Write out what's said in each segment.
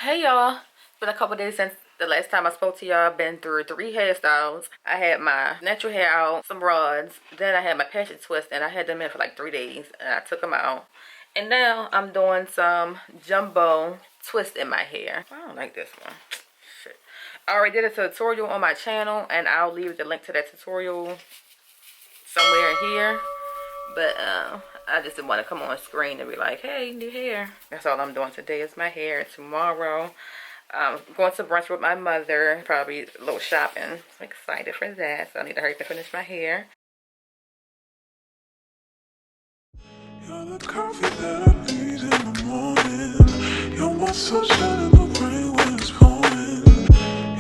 Hey y'all, it's been a couple days since the last time I spoke to y'all. Been through 3 hairstyles. I had my natural hair out, some rods, then I had my passion twist, and I had them in for like 3 days, and I took them out. And now I'm doing some jumbo twist in my hair. I don't like this one. Shit. I already did a tutorial on my channel, and I'll leave the link to that tutorial somewhere in here. But I just didn't want to come on screen and be like, hey, new hair. That's all I'm doing today is my hair. And tomorrow I'm going to brunch with my mother, probably a little shopping. I'm excited for that, so I need to hurry up and finish my hair. You're the coffee that I need in the morning. You're my sunshine in the rain when it's pouring.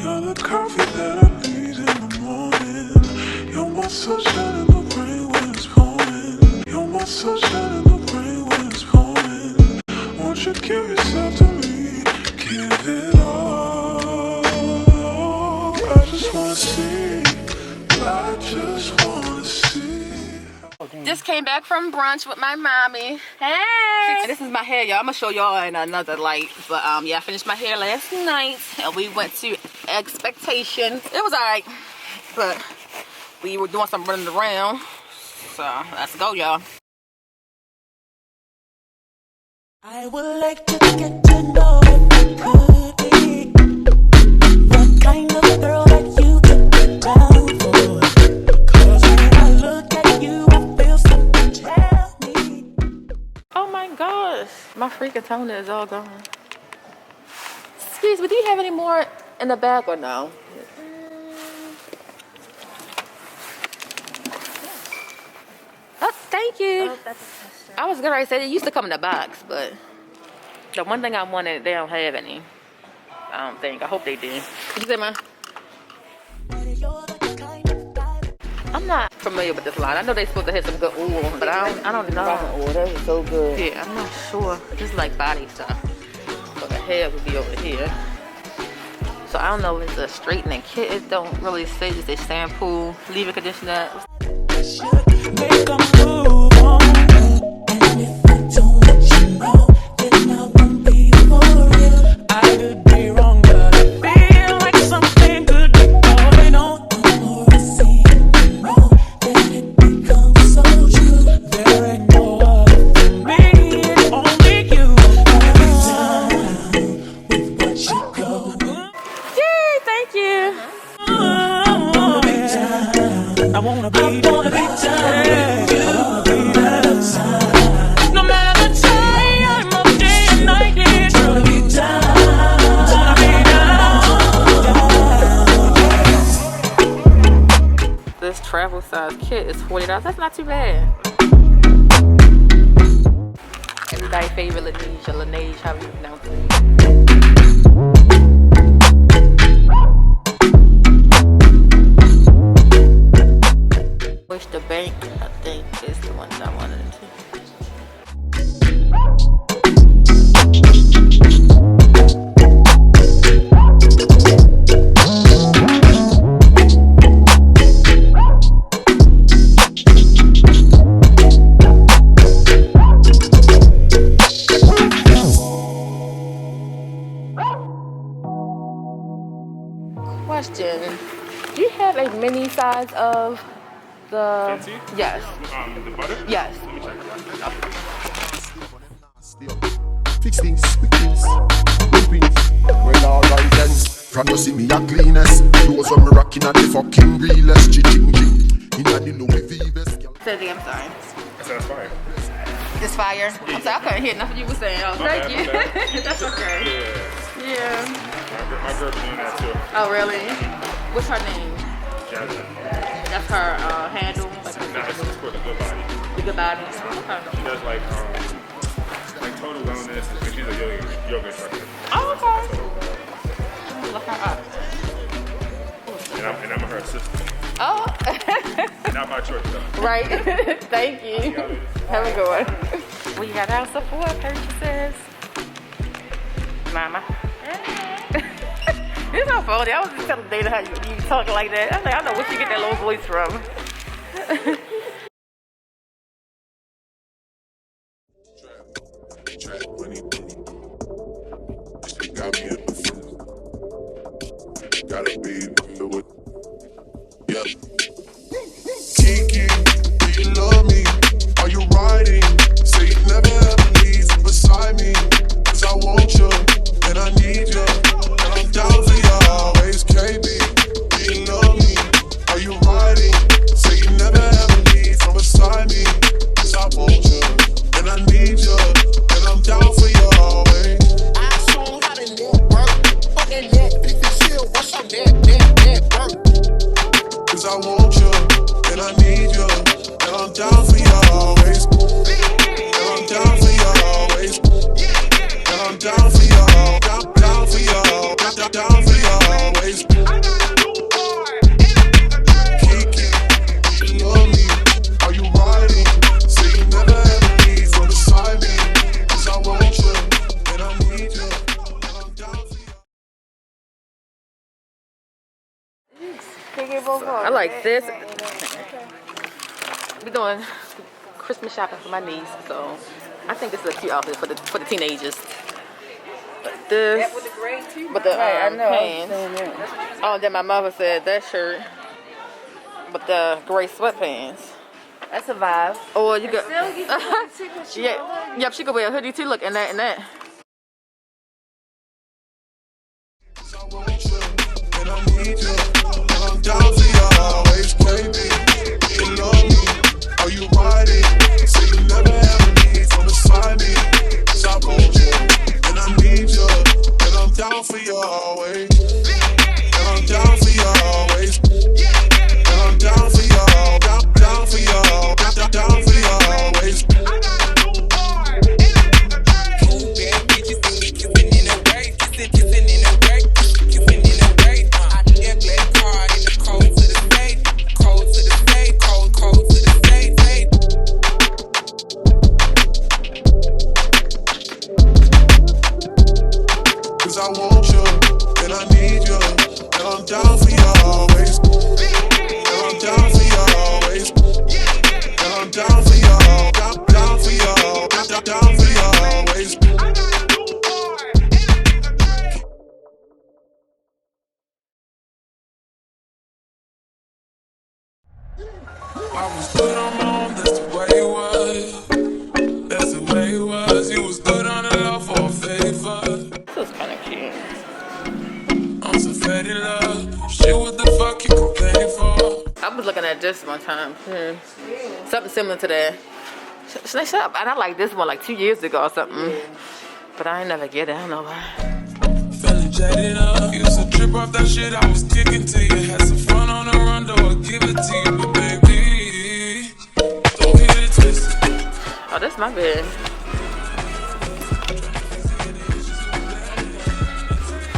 You're the coffee that I need in the morning. You're my sunshine in the rain when it's pouring. You're my sunshine in the rain when it's pouring. Won't you give yourself to me? Give it all. I just wanna see. I just wanna see. Just came back from brunch with my mommy. Hey! This is my hair, y'all. I'm gonna show y'all in another light. But yeah, I finished my hair last night and we went to Expectation. It was alright, but we were doing some running around. So let's go, y'all. I would like to get to know if you could be the kind of girl that you could get down for. Cause when I look at you, I feel something tell me. Oh my gosh, my freaking toner is all gone. Excuse me, do you have any more in the bag or no? Oh, thank you. Oh, that's a tester. I was gonna say it used to come in a box, but the one thing I wanted, they don't have any. I don't think. I hope they do. What you say, man? I'm not familiar with this line. I know they're supposed to have some good oil, but I don't know. Oh, that is so good. Yeah, I'm not sure. This is like body stuff. So the hair would be over here. So I don't know if it's a straightening kit. It don't really say. Just a shampoo, leave-in conditioner. Make a move on. And if I don't let you know, then I won't be for real. I could be wrong, but I feel like something could be going on. The more I see you wrong, then it becomes so true. There ain't no other for me, it's only you. I'll be down with what you go. Yay! Thank you. I wanna be down. I wanna be down. No matter the time of day and night, it's gonna be down. Wanna be down. This travel size kit is $40. That's not too bad. Everybody's favorite Laneige, how you pronounce it. Wish the bank, I think, is the one that I wanted to. Question: do you have a mini size of the? Fenty? Yes. The butter? Yes. Let me check it out. Fix things, quick things, whippings. When all right then, from you see me a cleanest. Those when me rocking at the fucking realest. Ching-ching-ching, in a the Louis V vest. Say it again, I'm sorry. I said it's fire. It's fire. I'm sorry, I couldn't hear nothing you were saying. Oh, My thank bad, you. my bad. That's okay. Yeah. Yeah. My girl be doing that too. Oh, really? What's her name? Jasmine. That's her handle. Like Nah, it's for the good body. the good body. Okay. She does like total wellness. And she's a yoga instructor. Oh, okay. Look her up. And I'm her assistant. Oh. Not by choice though. Right. Thank you. Have a good one. We got our Sephora purchases. Mama. It's so funny. I was just telling Dana how you talk like that. I was like, I don't know where you get that low voice from. Got me a down for y'all, down for y'all, down for y'all always. Kiki, you love me, are you riding? Say you never ever leave from beside me, 'cause I want you, and I need you, and I'm down for you. I like this. We're doing Christmas shopping for my niece, so I think this is a cute outfit for the teenagers. But this, with the gray too. But the pants. Oh, then my mother said that shirt, but the gray sweatpants. That's a vibe. Oh, you got. Yeah. Yep, she could wear a hoodie too. Look, and that. I want you, and I need you, and I'm down for you always, baby. You love me, are you riding? Say you never ever leave from beside me, 'cause I want you, and I need you, and I'm down for you always, and I'm down for you always, and I'm down for you, down for you, down for you always. I want you, and I need you, and I'm down for you always, and I'm down for you always, and I'm down for you, down for you, down for you always. I was good on my own, that's the way it was. That's the way it was. You was good on the love for a favor. This is kind of cute. I'm so fed in love. Shit, what the fuck you complain for? I was looking at this one time. Something similar to that. Shut up. And I like this one like 2 years ago or something. But I ain't never get it. I don't know why. Feeling jaded up. Used to trip off that shit I was kicking to you. Had some fun on the run, though I give it to you. But baby, don't get it twisted. Oh, that's my bed.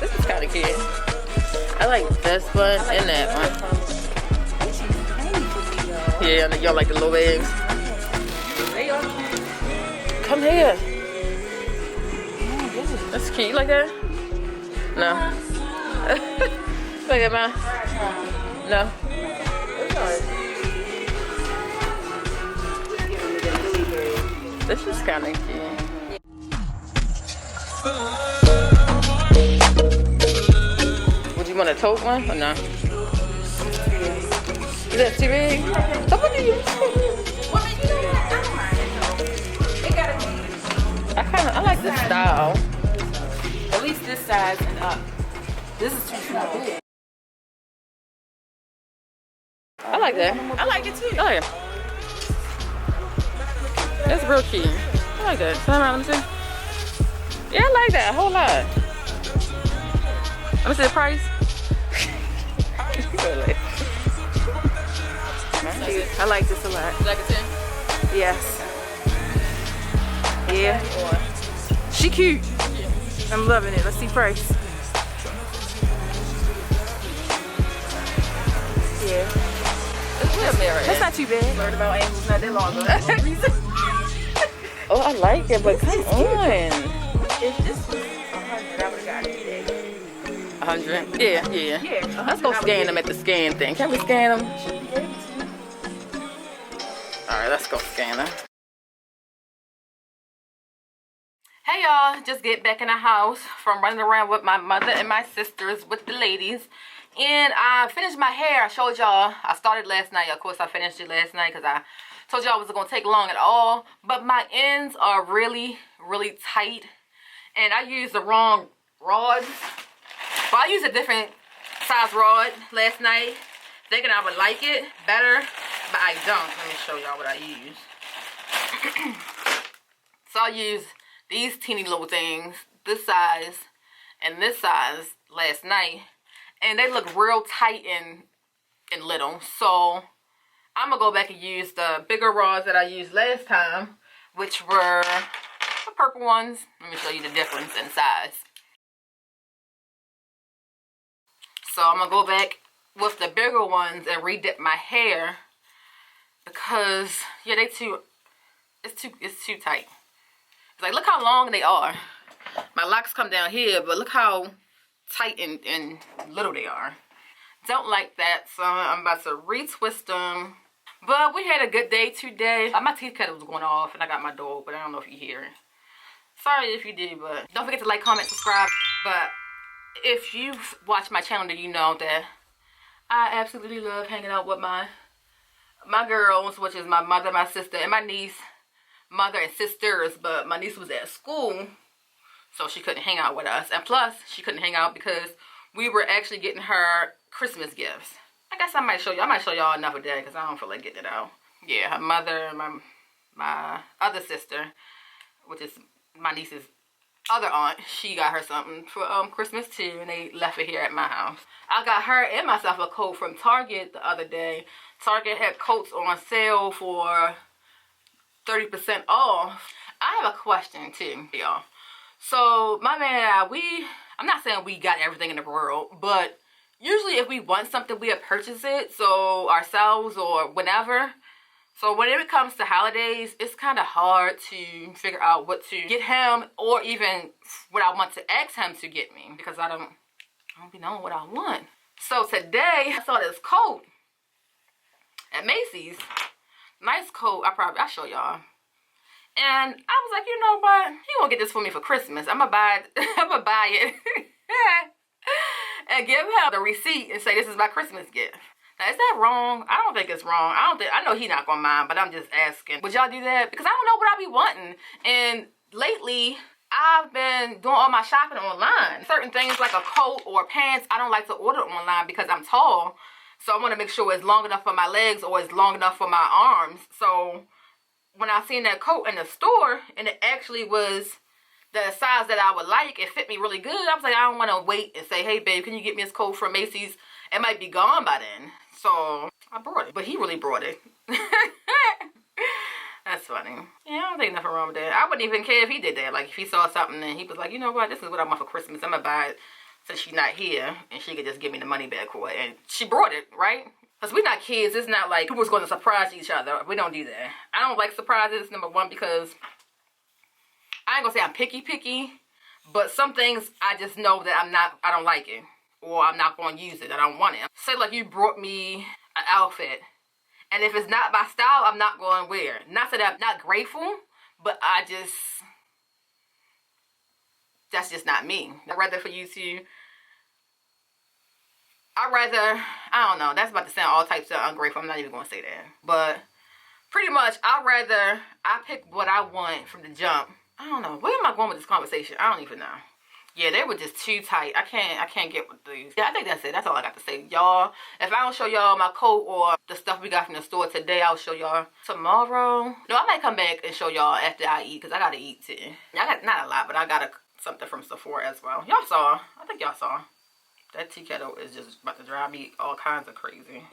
This is kind of cute. I like this one and that one. Yeah, and y'all like the little eggs. Come here. That's cute. You like that? No. Look at mine. No. This is kind of cute. Would you want a tote one or no? Is that too big? So what do you? I like this style. At least this size and up. This is too small. I like that. I like it too. I like it. That's real cute. I like that. Turn around, let me see. Yeah, I like that a whole lot. Let me see the price. I like this a lot. You like a 10? Yes. Yeah. She cute. I'm loving it. Let's see price. Yeah. That's not too bad. Learned about angles not that long ago. Oh, I like it, but come on. If this was 100, I would have got it today. 100? Yeah. Yeah. Let's go scan them at the scan thing. Can we scan them? Alright, let's go scan them. Hey y'all, just get back in the house from running around with my mother and my sisters with the ladies. And I finished my hair. I showed y'all. I started last night. Of course, I finished it last night because I told y'all it wasn't going to take long at all. But my ends are really, really tight. And I used the wrong rods. Well, I used a different size rod last night, thinking I would like it better, but I don't. Let me show y'all what I use. So I use these teeny little things, this size and this size last night, and they look real tight and little. So I'm gonna go back and use the bigger rods that I used last time, which were, the purple ones. Let me show you the difference in size. So I'm gonna go back with the bigger ones and redip my hair because yeah, it's too tight. It's like, look how long they are. My locks come down here, but look how tight and little they are. Don't like that, so I'm about to retwist them. But we had a good day today. My teeth kettle was going off and I got my dog, but I don't know if you hear it. Sorry if you did, but don't forget to like, comment, subscribe. But if you've watched my channel, then you know that I absolutely love hanging out with my girls, which is my mother, my sister, and my niece. Mother and sisters, but my niece was at school, so she couldn't hang out with us. And plus, she couldn't hang out because we were actually getting her Christmas gifts. I guess I might show you. I might show y'all another day because I don't feel like getting it out. Yeah, her mother and my other sister, which is my niece's other aunt, she got her something for Christmas too, and they left it here at my house. I got her and myself a coat from Target the other day. Target had coats on sale for 30% off. I have a question too, y'all. So my man and I, I'm not saying we got everything in the world, but usually if we want something, we'll purchase it, so ourselves or whenever. So when it comes to holidays, it's kind of hard to figure out what to get him or even what I want to ask him to get me because I don't be knowing what I want. So today I saw this coat at Macy's. Nice coat. I'll show y'all. And I was like, you know what? He gonna get this for me for Christmas. I'm gonna buy it. And give him the receipt and say this is my Christmas gift. Now, is that wrong? I don't think it's wrong. I know he's not gonna mind, but I'm just asking. Would y'all do that? Because I don't know what I be wanting. And lately, I've been doing all my shopping online. Certain things like a coat or pants, I don't like to order online because I'm tall. So I want to make sure it's long enough for my legs or it's long enough for my arms. So when I seen that coat in the store and it actually was the size that I would like, it fit me really good. I was like, I don't want to wait and say, hey babe, can you get me this coat from Macy's? It might be gone by then. So I brought it, but he really brought it. That's funny. Yeah, I don't think nothing wrong with that. I wouldn't even care if he did that. Like if he saw something and he was like, you know what, this is what I want for Christmas. I'm gonna buy it since she's not here and she could just give me the money back for it. And she brought it, right? Because we're not kids. It's not like people's going to surprise each other. We don't do that. I don't like surprises, number one, because I ain't going to say I'm picky, but some things I just know that I don't like it. Or I'm not going to use it. I don't want it. Say like you brought me an outfit. And if it's not my style, I'm not going to wear it. Not that I'm not grateful, but that's just not me. I'd rather for you to... I don't know, that's about to sound all types of ungrateful. I'm not even going to say that. But pretty much, I pick what I want from the jump. I don't know. Where am I going with this conversation? I don't even know. Yeah, they were just too tight. I can't get with these. Yeah, I think that's it. That's all I got to say. Y'all, if I don't show y'all my coat or the stuff we got from the store today, I'll show y'all tomorrow. No, I might come back and show y'all after I eat because I got to eat too. I got not a lot, but I got something from Sephora as well. Y'all saw. I think y'all saw. That tea kettle is just about to drive me all kinds of crazy.